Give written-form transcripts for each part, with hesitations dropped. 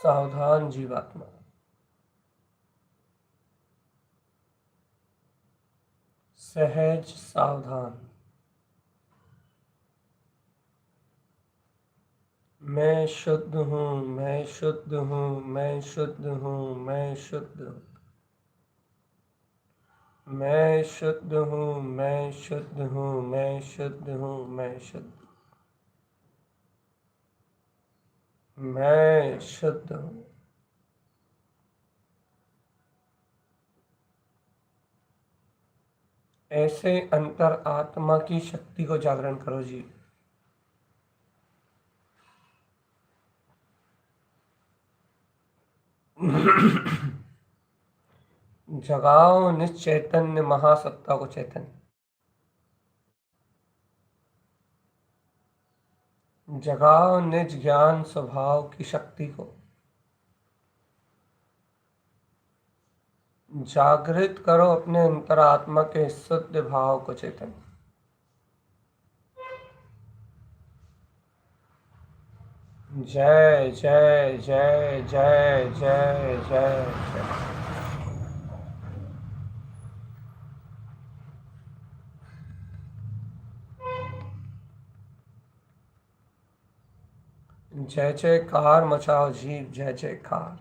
सावधान जीवात्मा, सहज सावधान। मैं शुद्ध हूँ, मैं शुद्ध हूँ, मैं शुद्ध हूँ, मैं शुद्ध हूँ, मैं शुद्ध हूँ, मैं शुद्ध हूँ, मैं शुद्ध हूँ, मैं शुद्ध, मैं शुद्ध हूँ। ऐसे अंतर आत्मा की शक्ति को जागरण करो जी। जगाओ निश्चैतन्य महासत्ता को चैतन्य, जगाओ निज ज्ञान स्वभाव की शक्ति को, जागृत करो अपने अंतरात्मा के शुद्ध भाव को चैतन्य। जय जय जय जय जय जय जय जयकार मचाओ जीव, जय जयकार।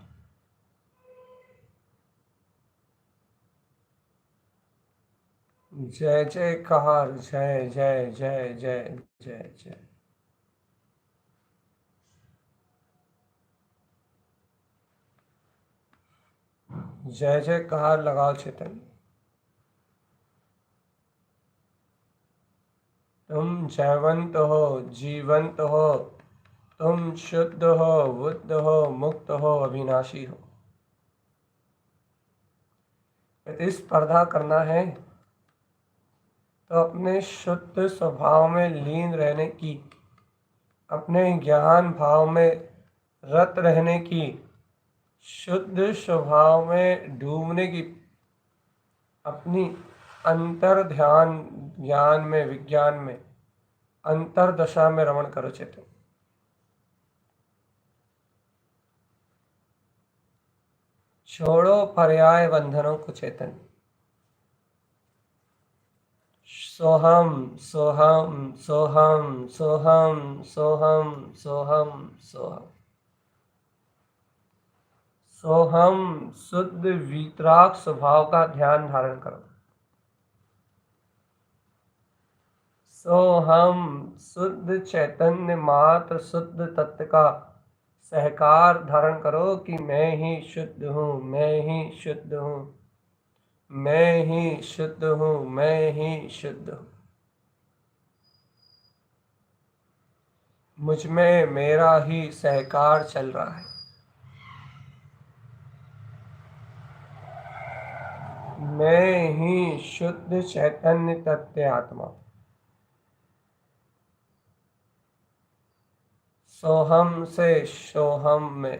जय जयकार, जय जय जय जय जय जय। जय जयकार लगाओ चैतन्य। तुम जयवंत हो, जीवंत हो, तुम शुद्ध हो, बुद्ध हो, मुक्त हो, अविनाशी हो। प्रतिस्पर्धा करना है तो अपने शुद्ध स्वभाव में लीन रहने की, अपने ज्ञान भाव में रत रहने की, शुद्ध स्वभाव में डूबने की अपनी अंतर ध्यान ज्ञान में विज्ञान में अंतरदशा में रमण करो चेतन। छोड़ो पर्याय बंधनों को चेतन। सोहम सोहम सोहम सोहम सोहम सोहम सोहम सोहम शुद्ध वीतराग स्वभाव का ध्यान धारण करो। सोहम शुद्ध चैतन्य मात्र शुद्ध तत्व का सहकार धारण करो कि मैं ही शुद्ध हूँ, मैं ही शुद्ध हूँ, मैं ही शुद्ध हूँ, मैं ही शुद्ध हूँ। मुझ में मेरा ही सहकार चल रहा है। मैं ही शुद्ध चैतन्य तत्व आत्मा। सोहम से सोहम में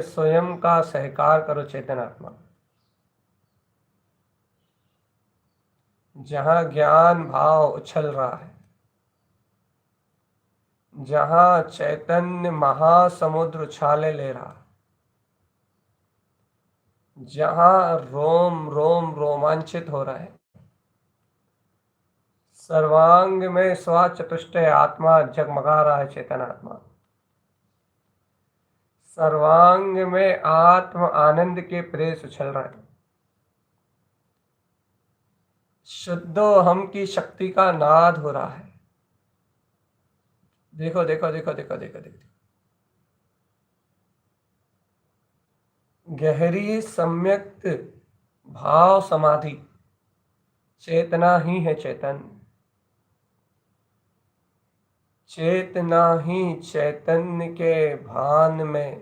स्वयं का सहकार करो चेतन आत्मा। जहाँ ज्ञान भाव उछल रहा है, जहाँ चैतन्य महासमुद्र उछाले ले रहा, जहाँ रोम रोम रोमांचित हो रहा है, सर्वांग में स्वचतुष्टय आत्मा जगमगा रहा है चेतन आत्मा। सर्वांग में आत्म आनंद के प्रेस उछल रहा है। शुद्धो हम की शक्ति का नाद हो रहा है। देखो देखो देखो देखो देखो देखो, गहरी सम्यक्त भाव समाधि चेतना ही है चेतन। चेतना ही चैतन्य के भान में,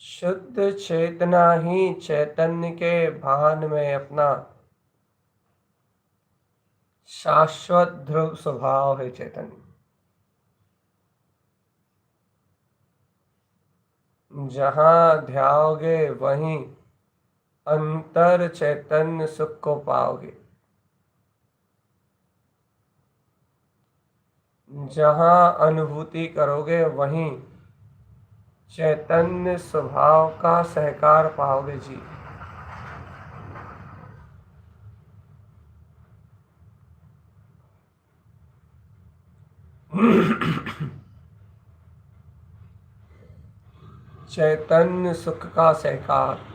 शुद्ध चेतना ही चैतन्य के भान में अपना शाश्वत ध्रुव स्वभाव है चैतन्य। जहाँ ध्याओगे वहीं अंतर चैतन्य सुख को पाओगे। जहाँ अनुभूति करोगे वहीं चैतन्य स्वभाव का सहकार पाओगे जी। चैतन्य सुख का सहकार।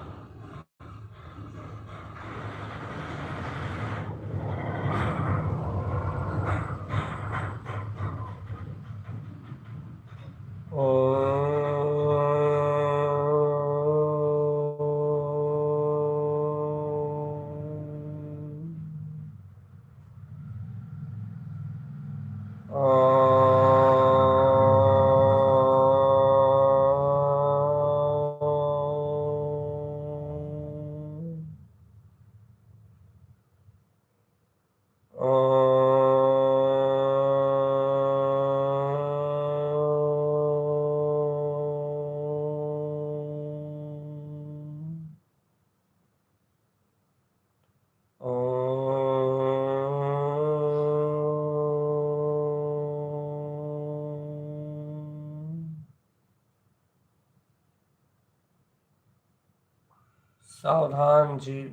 सावधान जीव,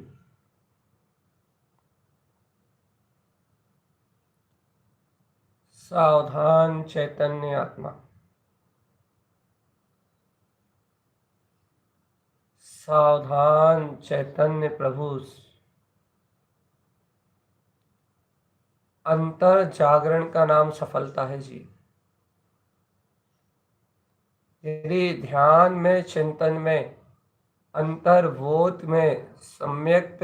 सावधान चैतन्य आत्मा, सावधान चैतन्य प्रभु। अंतर जागरण का नाम सफलता है जी। यदि ध्यान में, चिंतन में, अंतर्बोध में, सम्यक्त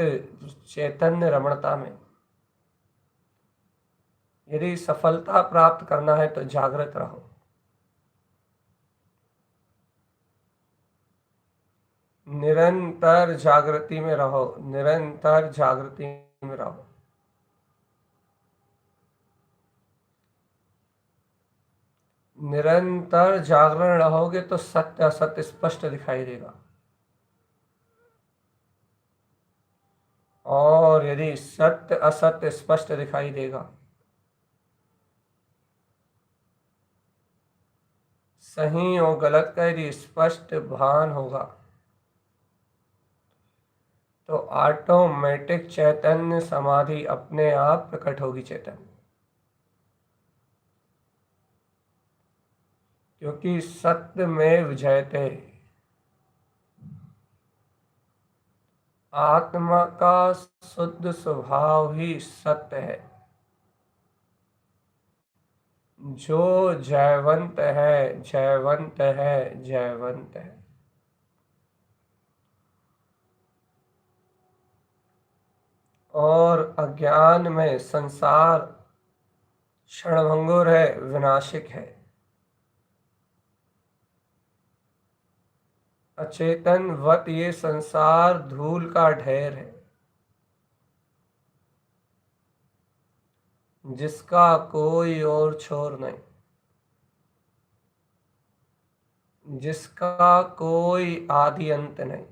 चैतन्य रमणता में यदि सफलता प्राप्त करना है तो जागृत रहो। निरंतर जागृति में रहो, निरंतर जागृति में रहो। निरंतर जागरण रहोगे तो सत्य असत्य स्पष्ट दिखाई देगा। और यदि सत्य असत्य स्पष्ट दिखाई देगा, सही और गलत का यदि स्पष्ट भान होगा, तो ऑटोमेटिक चैतन्य समाधि अपने आप प्रकट होगी चैतन्य। क्योंकि सत्य में विजयते, आत्मा का शुद्ध स्वभाव ही सत्य है। जो जयवंत है, जयवंत है, जयवंत है। और अज्ञान में संसार क्षणभंगुर है, विनाशिक है। अचेतन वत ये संसार धूल का ढेर है, जिसका कोई और छोर नहीं, जिसका कोई आदि अंत नहीं।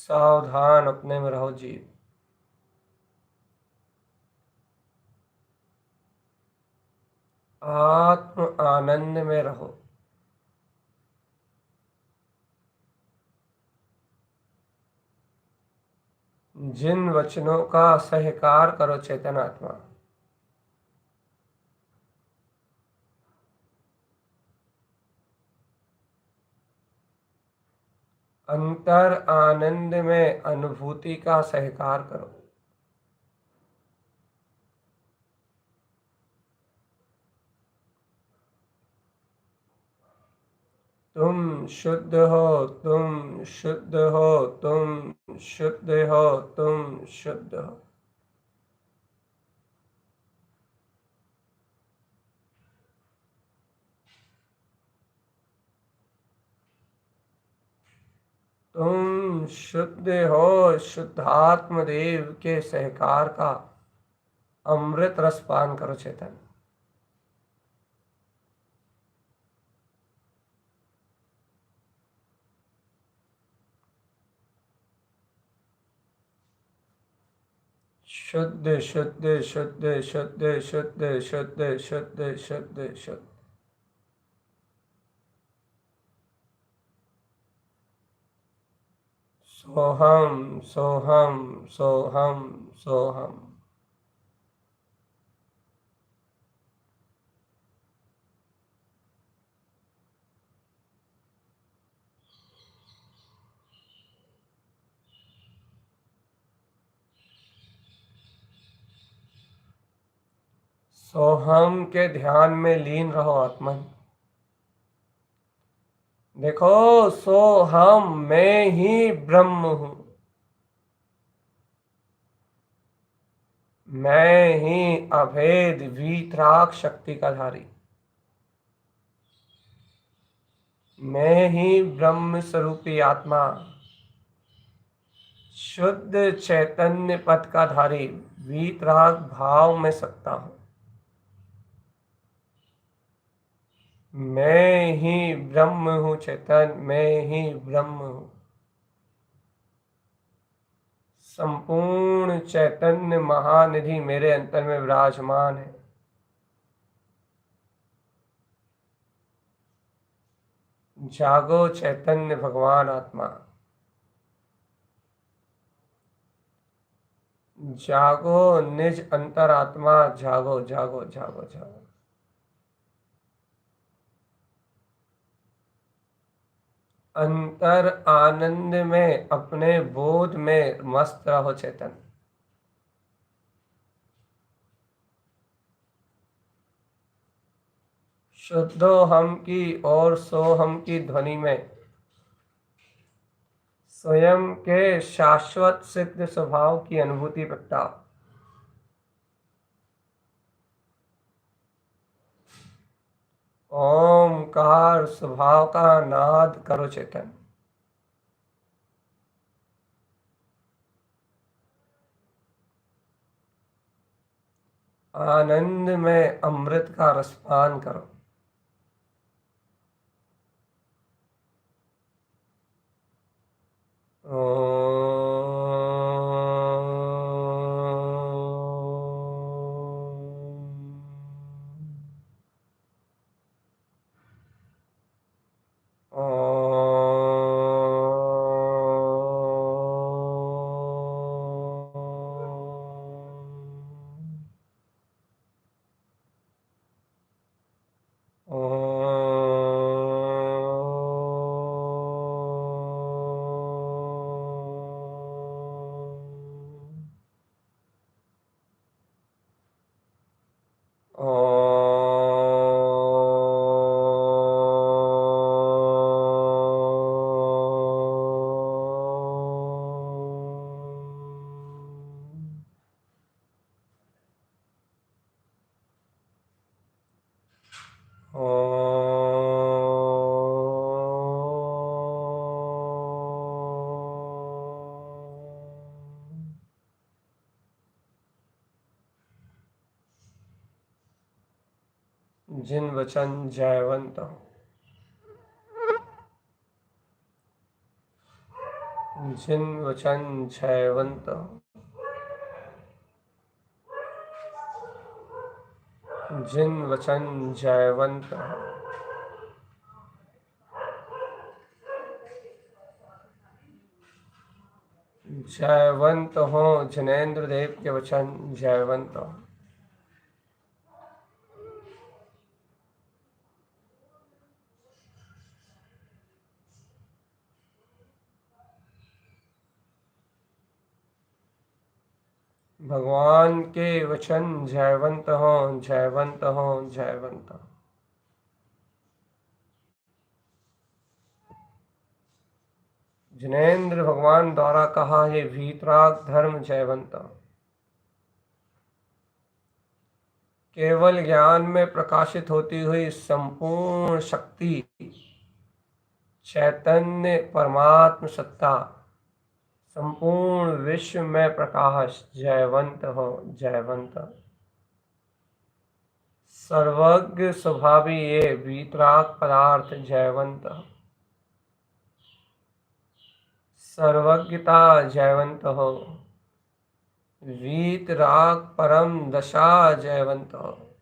सावधान अपने में रहो जीव। आत्म आनंद में रहो। जिन वचनों का सहकार करो चेतन आत्मा, अंतर आनंद में अनुभूति का सहकार करो। तुम शुद्ध हो, तुम शुद्ध हो, तुम शुद्ध हो, तुम शुद्ध हो। तुम शुद्ध हो, शुद्धात्म देव के सहकार का अमृत रस पान करो चेतन। शुद्ध शुद्ध शुद्ध शुद्ध शुद्ध शुद्ध शुद्ध शुद्ध शुद्ध। सोहम सोहम सोहम सोहम। सोहम के ध्यान में लीन रहो आत्मन। देखो, सोहम मैं ही ब्रह्म हूं, मैं ही अभेद वीतराग शक्ति का धारी, मैं ही ब्रह्म स्वरूपी आत्मा, शुद्ध चैतन्य पद का धारी, वीतराग भाव में सकता हूं। मैं ही ब्रह्म हूं चेतन, मैं ही ब्रह्म हूं। संपूर्ण चैतन्य महानिधि मेरे अंतर में विराजमान है। जागो चैतन्य भगवान आत्मा, जागो निज अंतरात्मा, जागो जागो जागो जागो। अंतर आनंद में, अपने बोध में मस्त रहो चेतन। शुद्धो हम की और सो हम की ध्वनि में स्वयं के शाश्वत सिद्ध स्वभाव की अनुभूति प्रगटाओ। ओमकार स्वभाव का नाद करो चेतन। आनंद में अमृत का रसपान करो। जिन वचन जयवंत हो, जिन वचन जयवंत हो, जिन वचन जयवंत हो, जयवंत हो जिनेन्द्र देव के वचन जयवंत हो। भगवान के वचन जयवंत हो, जयवंत हो, जयवंत हो। जिनेन्द्र भगवान द्वारा कहा ये वीतराग धर्म जयवंत हो। केवल ज्ञान में प्रकाशित होती हुई संपूर्ण शक्ति, चैतन्य परमात्म सत्ता, संपूर्ण विश्व में प्रकाश जयवंत हो, जयवंत हो। सर्वज्ञ स्वभावी ये वीतराग पदार्थ जयवंत हो। सर्वज्ञता जयवंत हो, वीतराग परम दशा जयवंत हो।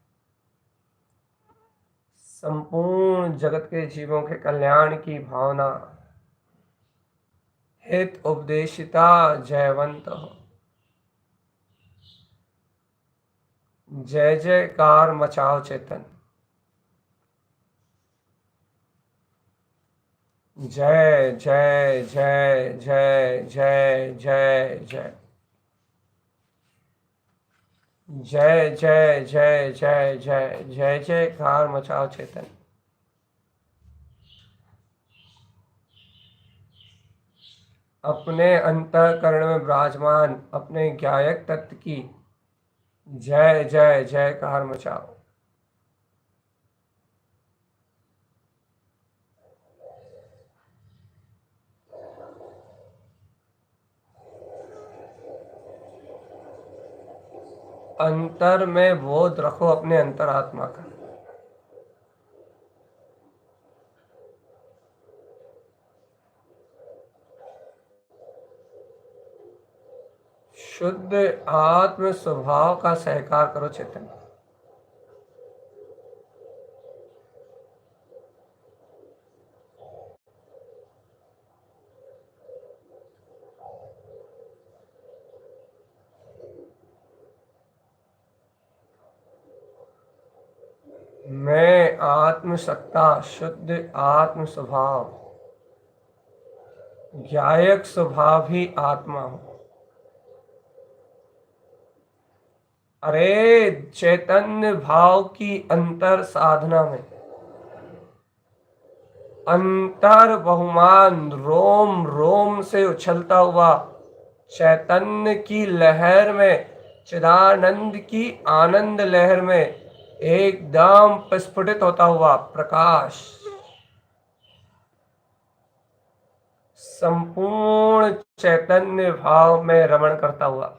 संपूर्ण जगत के जीवों के कल्याण की भावना, हित उपदेशिता जयवंत हो। जय जयकार मचाओ चेतन। जय जय जय जय जय जय जय जय जय जय जय जय जय जयकार मचाओ चेतन। अपने अंतःकरण में विराजमान अपने ज्ञायक तत्व की जय जय जयकार मचाओ। अंतर में बोध रखो अपने अंतरात्मा का। शुद्ध आत्म स्वभाव का सहकार करो चेतन। मैं आत्म सत्ता, शुद्ध आत्म स्वभाव, गायक स्वभाव ही आत्मा हूं। अरे चैतन्य भाव की अंतर साधना में अंतर बहुमान रोम रोम से उछलता हुआ चैतन्य की लहर में, चिदानंद की आनंद लहर में एकदम प्रस्फुटित होता हुआ प्रकाश संपूर्ण चैतन्य भाव में रमण करता हुआ,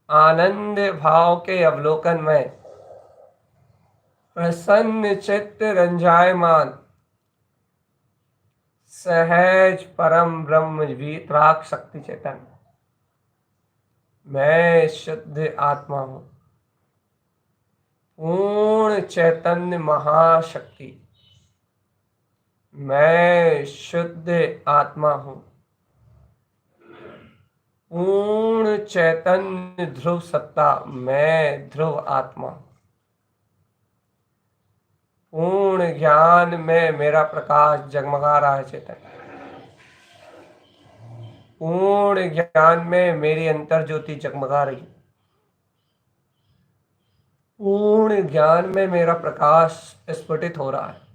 आनंद भाव के अवलोकन में प्रसन्न चित्त रंजायमान, सहज परम ब्रह्म वीतराग शक्ति चेतन। मैं शुद्ध आत्मा हूं, पूर्ण चैतन्य महाशक्ति। मैं शुद्ध आत्मा हूं, पूर्ण चैतन्य ध्रुव सत्ता। मैं ध्रुव आत्मा, पूर्ण ज्ञान में मेरा प्रकाश जगमगा रहा है चेतन। पूर्ण ज्ञान में मेरी अंतर ज्योति जगमगा रही। पूर्ण ज्ञान में मेरा प्रकाश स्फुटित हो रहा है।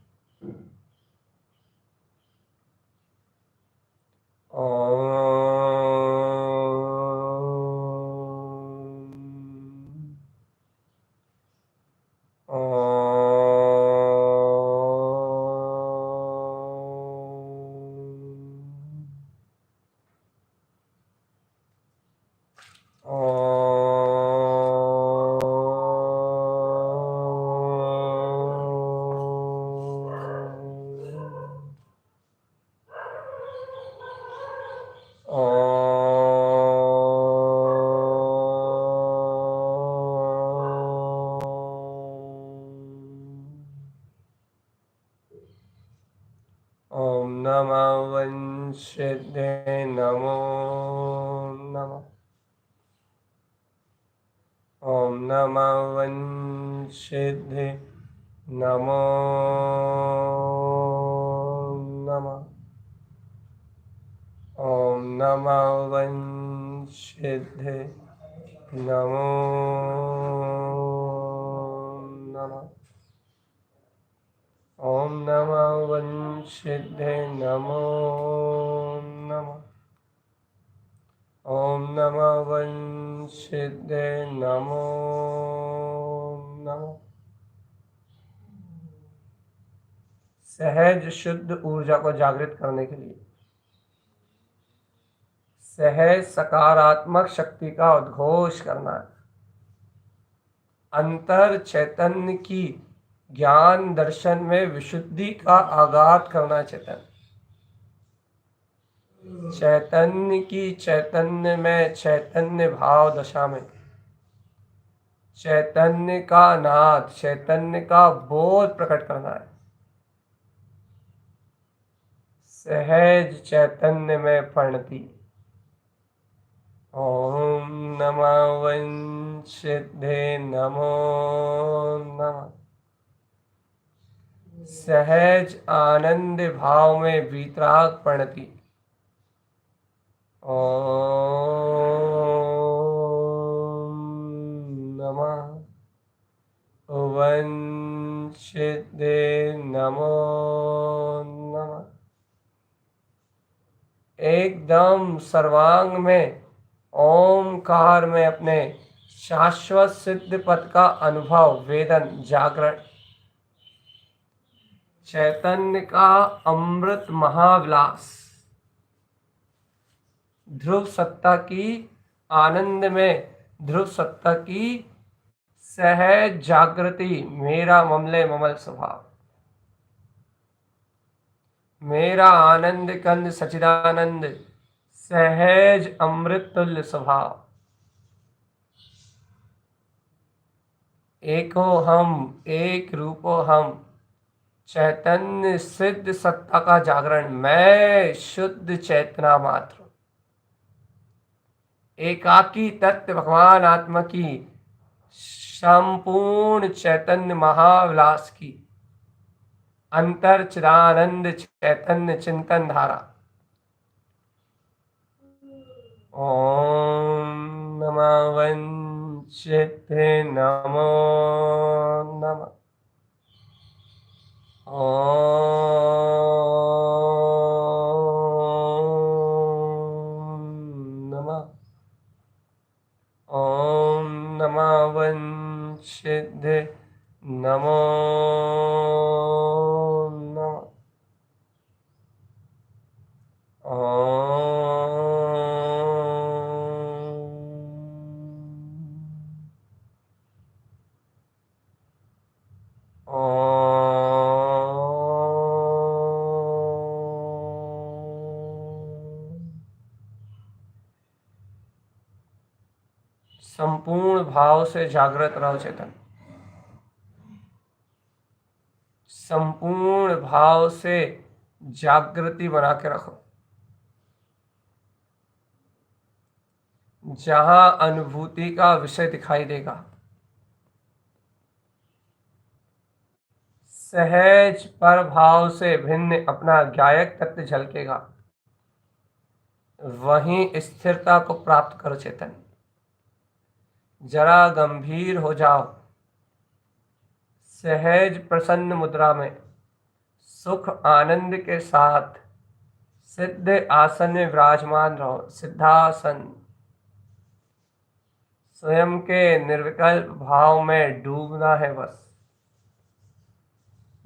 ओम नमः वंशिदे नमो नमः। ओम नमः वंशिदे नमो नमः। ओम नमः वंशिदे नमो नमः। ओम नमः वंशिदे नमो नमः। ओम नमः वंशिदे नमो नमः। सहज शुद्ध ऊर्जा को जागृत करने के लिए सहज सकारात्मक शक्ति का उद्घोष करना है। अंतर चैतन्य की ज्ञान दर्शन में विशुद्धि का आघात करना है। चैतन्य की चैतन्य में, चैतन्य भाव दशा में चैतन्य का नाद, चैतन्य का बोध प्रकट करना है। सहज चैतन्य में परिणति। ओम नमः वंशिदे नमो नमः। सहज आनंद भाव में वीतराग परिणति। ओम नमः वंशिदे नमो नमः। एकदम सर्वांग में ओमकार में अपने शाश्वत सिद्ध पद का अनुभव, वेदन, जागरण। चैतन्य का अमृत महाविलास, ध्रुव सत्ता की आनंद में ध्रुव सत्ता की सहज जागृति। मेरा ममले ममल स्वभाव, मेरा आनंद कंद सचिदानंद सहज अमृत तुल्य स्वभाव। एको हम, एक रूपो हम, चैतन्य सिद्ध सत्ता का जागरण। मैं शुद्ध चेतना मात्र, एकाकी तत्व भगवान आत्मा की संपूर्ण चैतन्य महाविलास की अंतर चिदानंद चैतन्य चिंतन धारा। ओम नमः वंचिते नमो नमः। ओम नमः। ओम नमः वंचिते नमो नमः। संपूर्ण भाव से जागृत रहो चेतन। संपूर्ण भाव से जागृति बना के रखो। जहां अनुभूति का विषय दिखाई देगा, सहज पर भाव से भिन्न अपना ज्ञायक तत्व झलकेगा। वहीं स्थिरता को प्राप्त करो चेतन। जरा गंभीर हो जाओ। सहज प्रसन्न मुद्रा में सुख आनंद के साथ सिद्ध आसन में विराजमान रहो। सिद्धासन। स्वयं के निर्विकल्प भाव में डूबना है बस।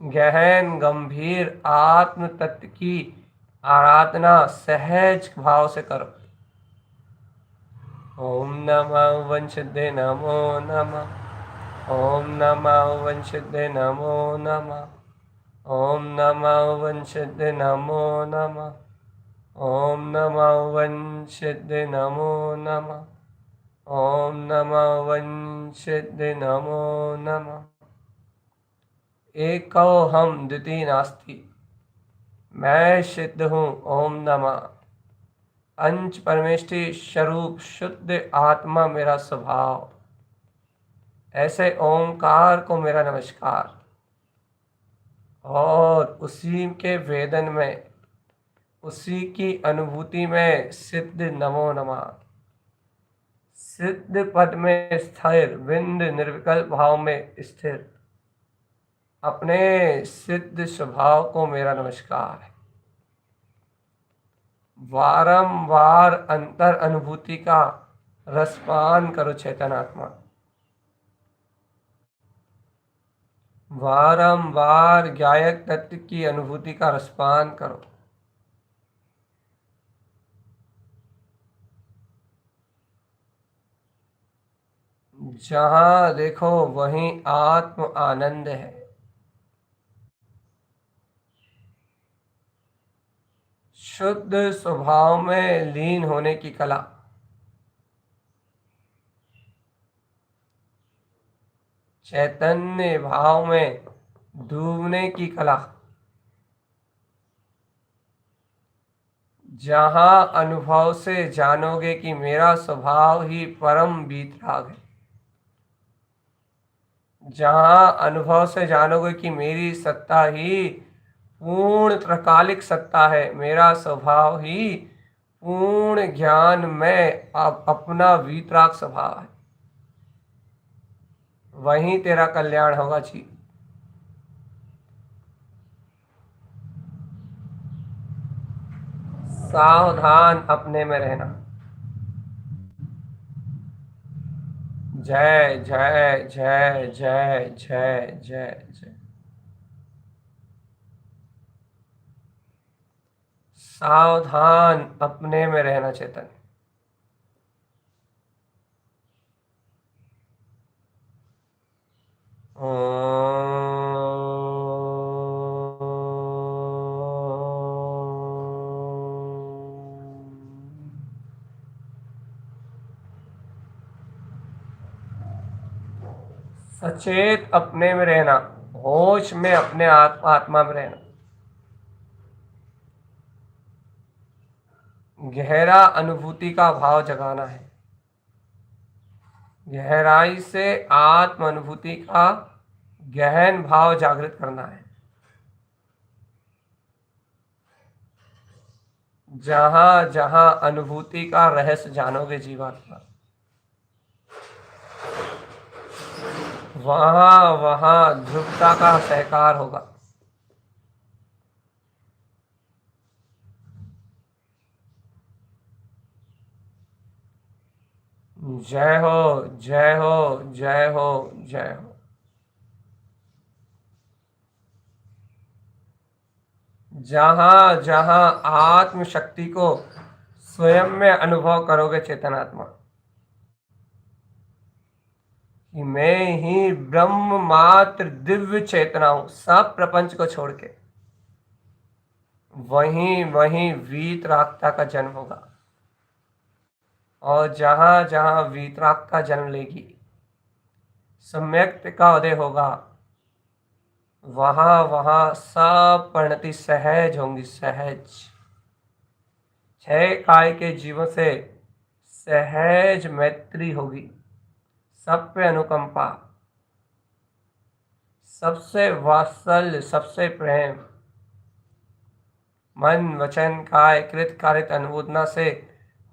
गहन गंभीर आत्म तत्व की आराधना सहज भाव से करो। ओम नमः वंशदे नमो नमः। ओम नमः वंशदे नमो नमः। ओम नमः वंशदे नमो नमः। ओम नमः वंशदे नमो नमः। ओम नमः वंशदे नमो नमः। एको हम द्वितीय नास्ति। मैं सिद्ध हूँ। ओम नमः। अंच परमेष्टि स्वरूप शुद्ध आत्मा मेरा स्वभाव। ऐसे ओंकार को मेरा नमस्कार। और उसी के वेदन में, उसी की अनुभूति में सिद्ध नमो नमः। सिद्ध पद में स्थिर, बिंद निर्विकल्प भाव में स्थिर अपने सिद्ध स्वभाव को मेरा नमस्कार है। वारंवार अंतर अनुभूति का रसपान करो चेतन आत्मा। वारंवार ज्ञायक तत्व की अनुभूति का रसपान करो। जहां देखो वहीं आत्म आनंद है। शुद्ध स्वभाव में लीन होने की कला। चैतन्य भाव में डूबने की कला। जहां अनुभव से जानोगे कि मेरा स्वभाव ही परम वीतराग है। जहां अनुभव से जानोगे कि मेरी सत्ता ही पूर्ण त्रकालिक सत्ता है। मेरा स्वभाव ही पूर्ण ज्ञान में अपना वीतराग स्वभाव है। वहीं तेरा कल्याण होगा जी। सावधान अपने में रहना। जय जय जय जय जय जय जय। सावधान अपने में रहना चेतन। सचेत अपने में रहना। होश में अपने आत्मा में रहना। गहरा अनुभूति का भाव जगाना है। गहराई से आत्म अनुभूति का गहन भाव जागृत करना है। जहां जहां अनुभूति का रहस्य जानोगे जीवात्मा, वहां वहां ध्रुवता का सहकार होगा। जय हो, जय हो, जय हो, जय हो। जहां जहां आत्म शक्ति को स्वयं में अनुभव करोगे चेतनात्मा, कि मैं ही ब्रह्म मात्र दिव्य चेतना हूं, सब प्रपंच को छोड़ के, वहीं वहीं वीतरागता का जन्म होगा। और जहां जहां वीतरागता जन्म लेगी, सम्यक्त का उदय होगा, वहां वहां सब परिणति सहज होंगी, सहज। छह काय के जीवों से सहज मैत्री होगी, सब पे अनुकंपा, सबसे वात्सल्य, सबसे प्रेम। मन वचन काय कृत कारित अनुमोदना से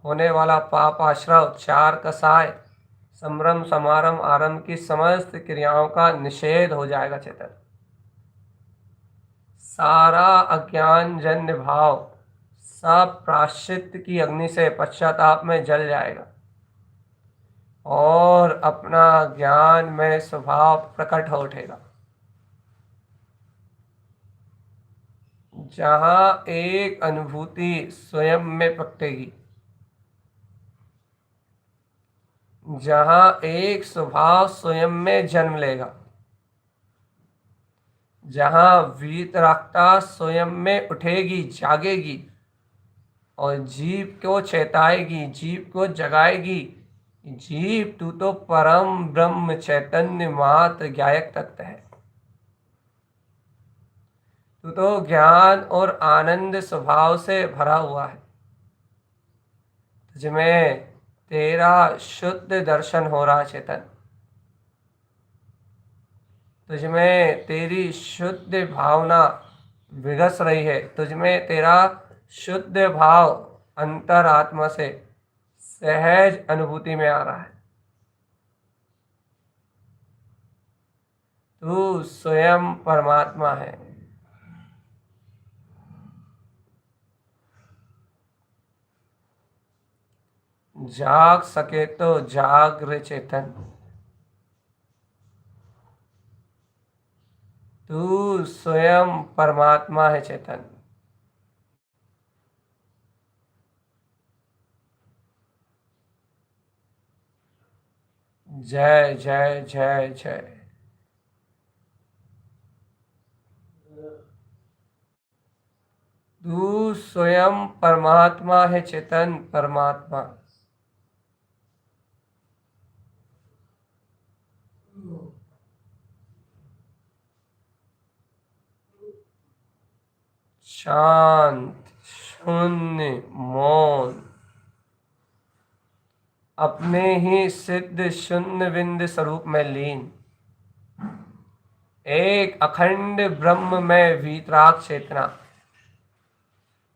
होने वाला पाप आश्रव, चार कसाय, संभ्रम समारंभ आरंभ की समस्त क्रियाओं का निषेध हो जाएगा चेतन। सारा अज्ञान जन्य भाव सब प्रायश्चित की अग्नि से पश्चाताप में जल जाएगा और अपना ज्ञान में स्वभाव प्रकट हो उठेगा। जहां एक अनुभूति स्वयं में प्रकटेगी, जहां एक स्वभाव स्वयं में जन्म लेगा, जहां वीतरागता स्वयं में उठेगी, जागेगी और जीव को चेताएगी, जीव को जगाएगी। जीव तू तो परम ब्रह्म चैतन्य मात्र ज्ञायक तत्व है, तू तो ज्ञान और आनंद स्वभाव से भरा हुआ है। तुझमें तेरा शुद्ध दर्शन हो रहा चेतन, तुझमें तेरी शुद्ध भावना विगस रही है, तुझमें तेरा शुद्ध भाव अंतर आत्मा से सहज अनुभूति में आ रहा है। तू स्वयं परमात्मा है। जाग सके तो जाग रे चेतन, तू स्वयं परमात्मा है चेतन। जय जय जय जय। तू स्वयं परमात्मा है चेतन, परमात्मा। शांत, शून्य, मौन, अपने ही सिद्ध शून्य बिंद स्वरूप में लीन, एक अखंड ब्रह्म में वीतराग चेतना,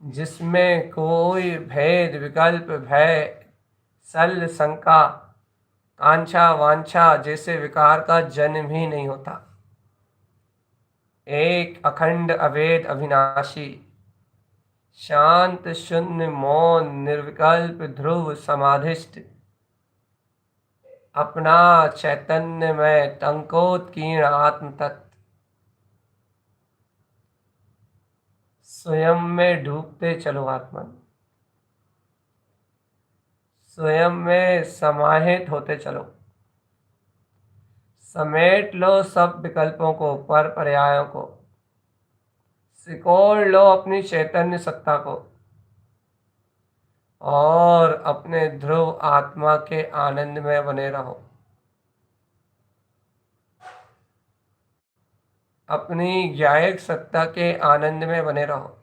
जिसमें कोई भेद विकल्प भय सल शंका कांछा वांछा जैसे विकार का जन्म ही नहीं होता। एक अखंड अभेद अविनाशी, शांत शून्य मौन निर्विकल्प ध्रुव समाधिष्ठ, अपना चैतन्य में टंकोत्कीर्ण आत्म तत्व, स्वयं में डूबते चलो आत्मन, स्वयं में समाहित होते चलो। समेट लो सब विकल्पों को, पर पर्यायों को, सिकोड़ लो अपनी चैतन्य सत्ता को और अपने ध्रुव आत्मा के आनंद में बने रहो। अपनी ज्ञायक सत्ता के आनंद में बने रहो।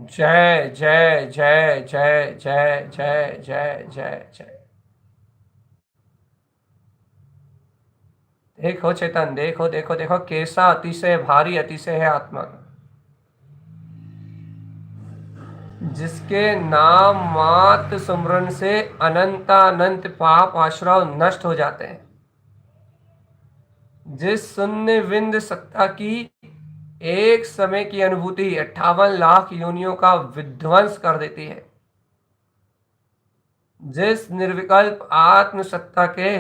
जय जय जय जय जय जय जय जय जय। देखो चेतन, देखो देखो देखो कैसा अतिशय भारी अतिशय है आत्मा, जिसके नाम मात्र सुमरन से अनंतानंत पाप आश्रव नष्ट हो जाते हैं, जिस शून्य विंद सत्ता की एक समय की अनुभूति 58 लाख योनियों का विध्वंस कर देती है, जिस निर्विकल्प आत्म सत्ता के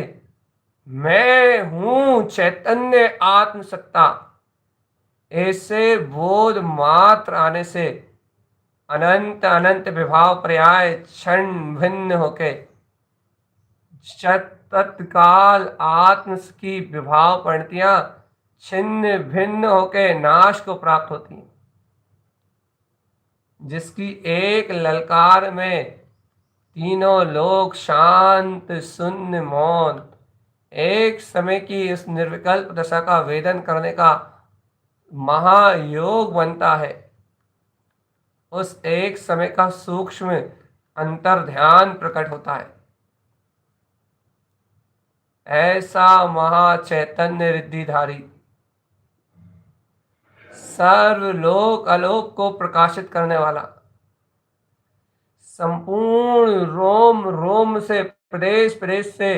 मैं हूं चैतन्य आत्म सत्ता ऐसे बोध मात्र आने से अनंत अनंत विभाव पर्याय क्षण भिन्न होके तत्काल आत्म की विभाव परिणतियां छिन्न भिन्न होके नाश को प्राप्त होती हैं, जिसकी एक ललकार में तीनों लोग शांत शून्य मौन एक समय की इस निर्विकल्प दशा का वेदन करने का महायोग बनता है। उस एक समय का सूक्ष्म अंतर ध्यान प्रकट होता है। ऐसा महाचैतन्य रिद्धिधारी सर्वलोक अलोक को प्रकाशित करने वाला, संपूर्ण रोम रोम से प्रदेश प्रदेश से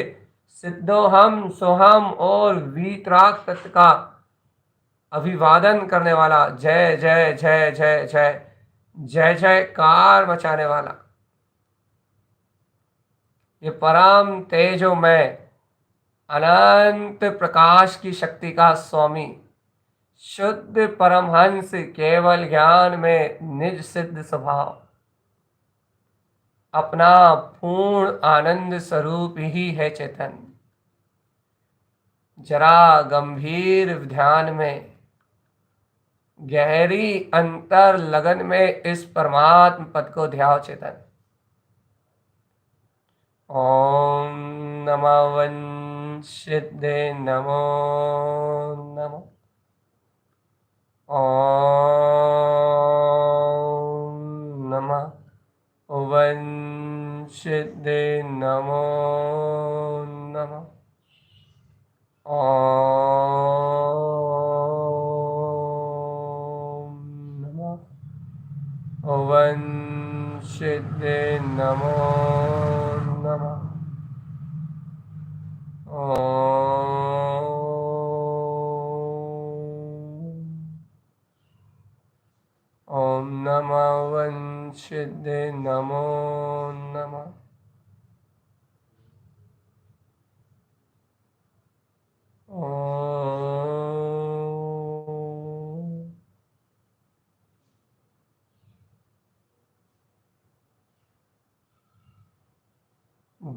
सिद्धोहम सोहम और वीतराग तत्व का अभिवादन करने वाला, जय जय जय जय जय जय जयकार मचाने वाला, ये परम तेजोमय अनंत प्रकाश की शक्ति का स्वामी, शुद्ध परमहंस केवल ज्ञान में निज सिद्ध स्वभाव, अपना पूर्ण आनंद स्वरूप ही है चेतन। जरा गंभीर ध्यान में गहरी अंतर लगन में इस परमात्म पद को ध्याओ चेतन। ओम नमः वंशिदे नमो नमः। ओम नमः वंशिदे नमो नमः। ओम नमः वंशिदे नमो नमः। ओम नमः वंशिदे नमो नमः।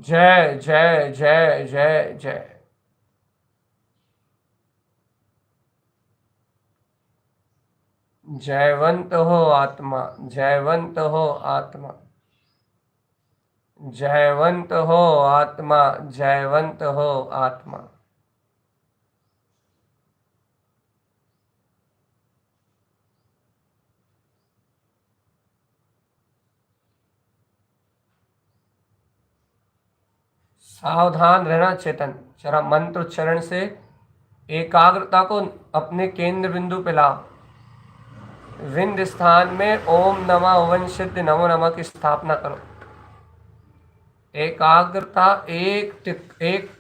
जय जय जय जय जय। जयवंत हो आत्मा, जयवंत हो आत्मा, जयवंत हो आत्मा, जयवंत हो आत्मा। सावधान रहना चेतन, जरा मंत्र उच्चारण से एकाग्रता को अपने केंद्र बिंदु पे लाओ। विंद स्थान में ओम नमः वंशिद नमो नमः की स्थापना करो। एकाग्रता एक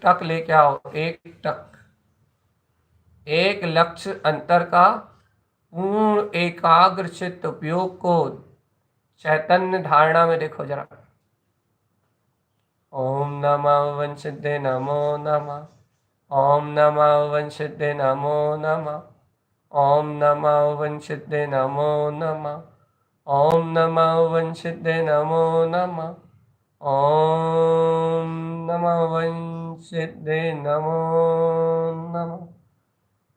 टक लेके आओ, एक टक, एक लक्ष्य अंतर का पूर्ण एकाग्र चित्त उपयोग को चैतन्य धारणा में देखो जरा। ओम नमः वंशिदे नमो नमः। ओम नमः वंशिदे नमो नमः। ओम नमः वंशिदे नमो नमः। ओम नमः वंशिदे नमो नमः। ओम नमः वंशिदे नमो नमः।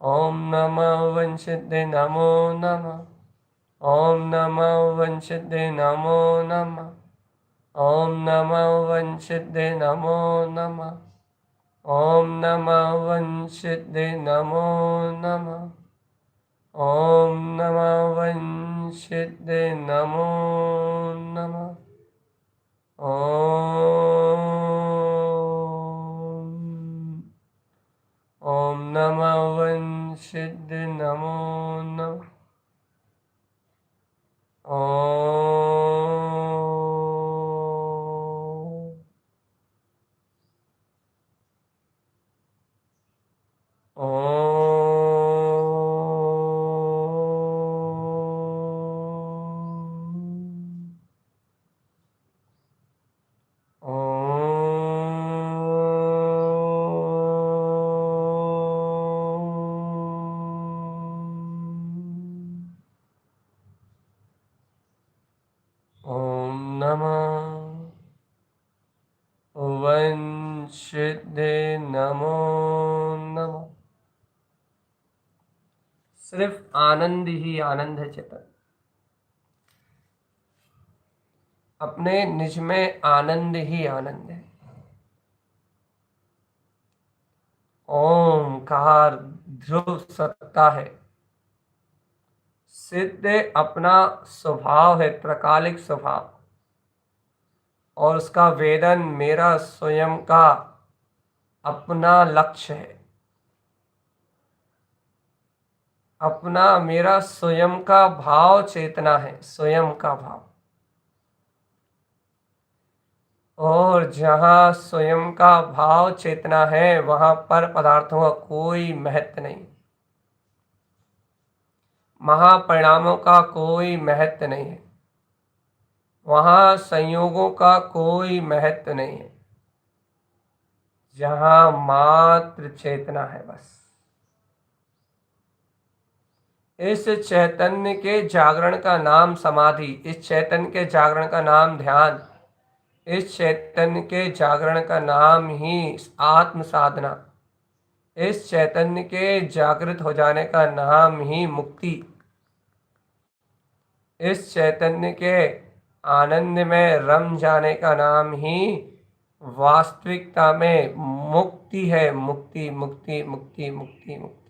ओम नमः वंशिदे नमो नमः। ओम नमः वंशिदे नमो नमः। ओम नमः वंशिदे नमो नमः। ओम नमः वंशिदे नमो नमः। ओम नमः वंशिदे सिद्धे नमो नमः। ओम नमः वन सिद्धे नमो नमः। ओम नमः वंशिदे नमो नमः। सिर्फ आनंद ही आनंद है चेतन। अपने निज में आनंद ही आनंद है। ओमकार ध्रुव सत्ता है। सिद्ध अपना स्वभाव है, त्रकालिक स्वभाव, और उसका वेदन मेरा स्वयं का अपना लक्ष्य है। अपना मेरा स्वयं का भाव चेतना है, स्वयं का भाव। और जहाँ स्वयं का भाव चेतना है वहाँ पर पदार्थों का कोई महत्व नहीं, महापरिणामों का कोई महत्व नहीं है, वहाँ संयोगों का कोई महत्व नहीं है, जहाँ मात्र चेतना है बस। इस चैतन्य के जागरण का नाम समाधि, इस चैतन्य के जागरण का नाम ध्यान, इस चैतन्य के जागरण का नाम ही आत्म साधना, इस चैतन्य के जागृत हो जाने का नाम ही मुक्ति, इस चैतन्य के आनंद में रम जाने का नाम ही वास्तविकता में मुक्ति है। मुक्ति मुक्ति मुक्ति मुक्ति मुक्ति।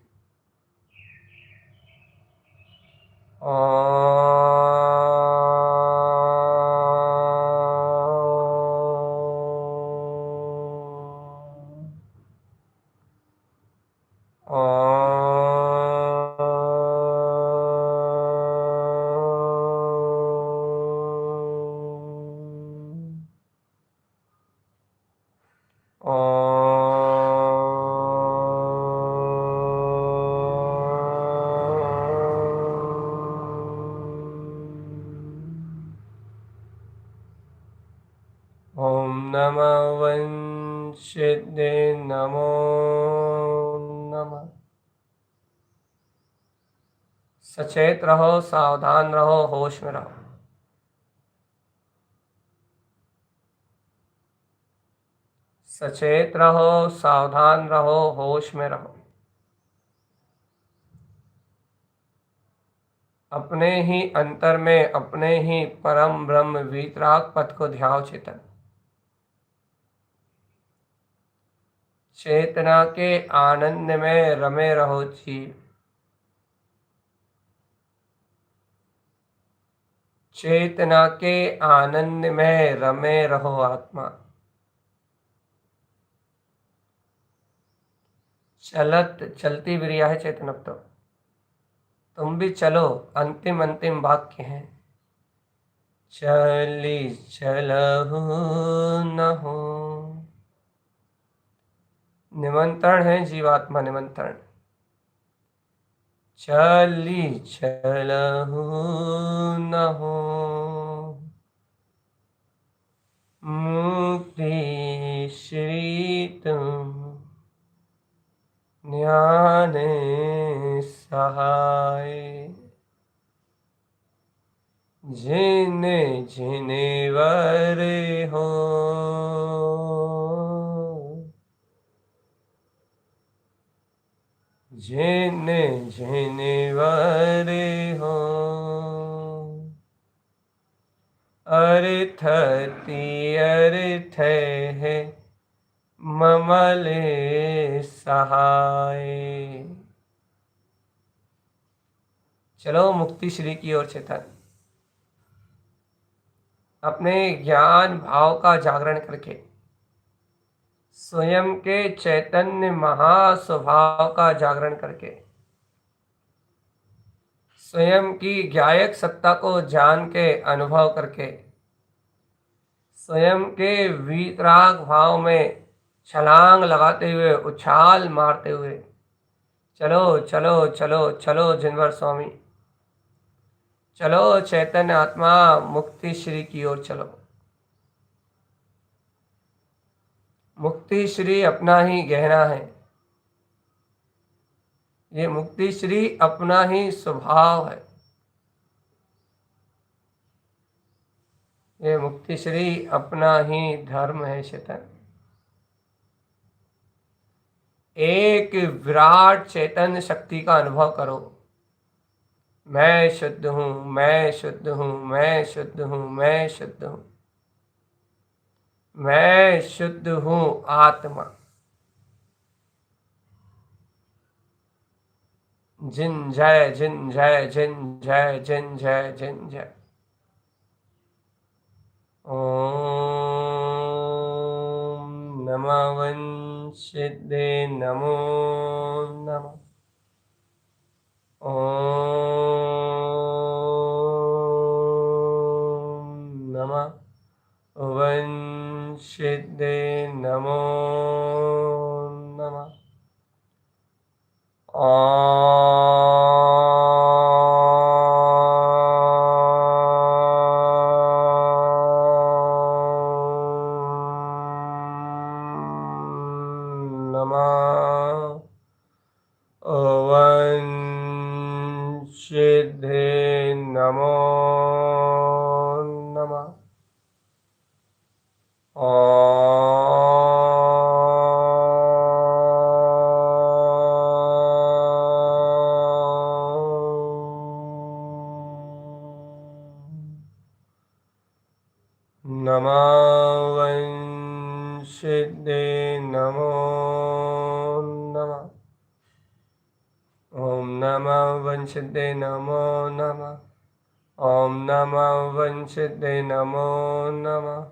ओम नमः वंशिदे नमो नमः। सचेत रहो, सावधान रहो, होश में रहो। सचेत रहो, सावधान रहो, होश में रहो। अपने ही अंतर में अपने ही परम ब्रह्म वीतराग पथ को ध्याओ चेतन। चेतना के आनंद में रमे रहो जीव। चेतना के आनंद में रमे रहो आत्मा। चलती भी रिया है चेतन। अब तो तुम भी चलो, अंतिम अंतिम वाक्य है। चली चलहु न हो। निमंत्रण है जीवात्मा, निमंत्रण। चली चलहु न हो, मुक्ति श्री तुम ध्यान सहाय। जिने जिने वर हो, जिने जिने वर हो, अर्थति अर्थ है ममले सहाय। चलो मुक्ति श्री की ओर चेतन। अपने ज्ञान भाव का जागरण करके, स्वयं के चैतन्य महास्वभाव का जागरण करके, स्वयं की ज्ञायक सत्ता को जान के अनुभव करके, स्वयं के वीतराग भाव में छलांग लगाते हुए, उछाल मारते हुए, चलो चलो चलो चलो जिनवर स्वामी, चलो चैतन्य आत्मा मुक्ति श्री की ओर चलो। मुक्ति श्री अपना ही गहना है, ये मुक्ति श्री अपना ही स्वभाव है, ये मुक्ति श्री अपना ही धर्म है। चेतन एक विराट चैतन्य शक्ति का अनुभव करो। मैं शुद्ध हूं, मैं शुद्ध हूं, मैं शुद्ध हूं, मैं शुद्ध हूं, मैं शुद्ध हूं आत्मा। जिन जय, जिन जय, जिन जय, जिन जय, जिन जय। ओम नमः वंशिदे नमो नमः। ओम नमः वंशिदे नमो नमः। वंशिदे नमो नमः। नमः वंशिदे नमो नमः। ओम नमः वंशिदे नमो नमः। ओम नमः वंशिदे नमो नमः।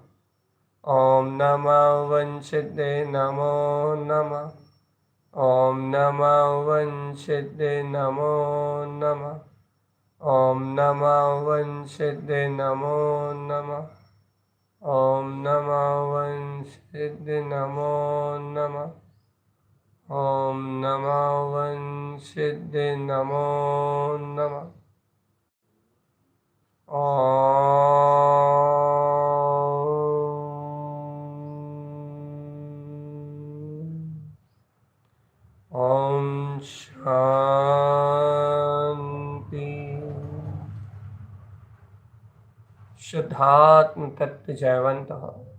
ओम नमः वंशिदे नमो नमः। ओम नमः वंशिदे नमो नमः। ओम नमः वंशिदे नमो नमः। ओम नमः वंशिदे नमो नमः। ओम नमः वंशिदे नमो नमः। ओम शांति। शुद्धात्म तत्व जयवंत हो।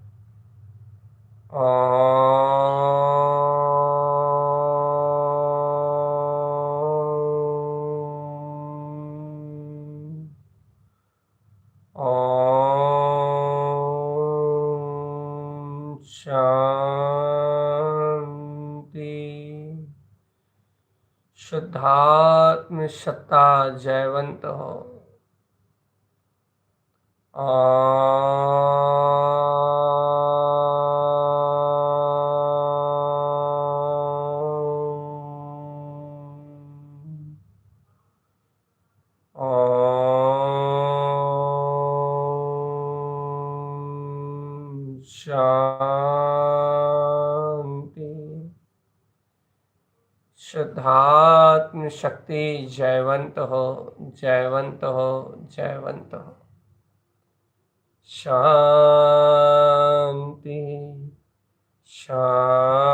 ओम शांति। शुद्धात्म सत्ता जयवंत हो। शांति। शुद्धात्म शक्ति जयवंत हो, जयवंत हो, जयवंत हो। शांति, शांति।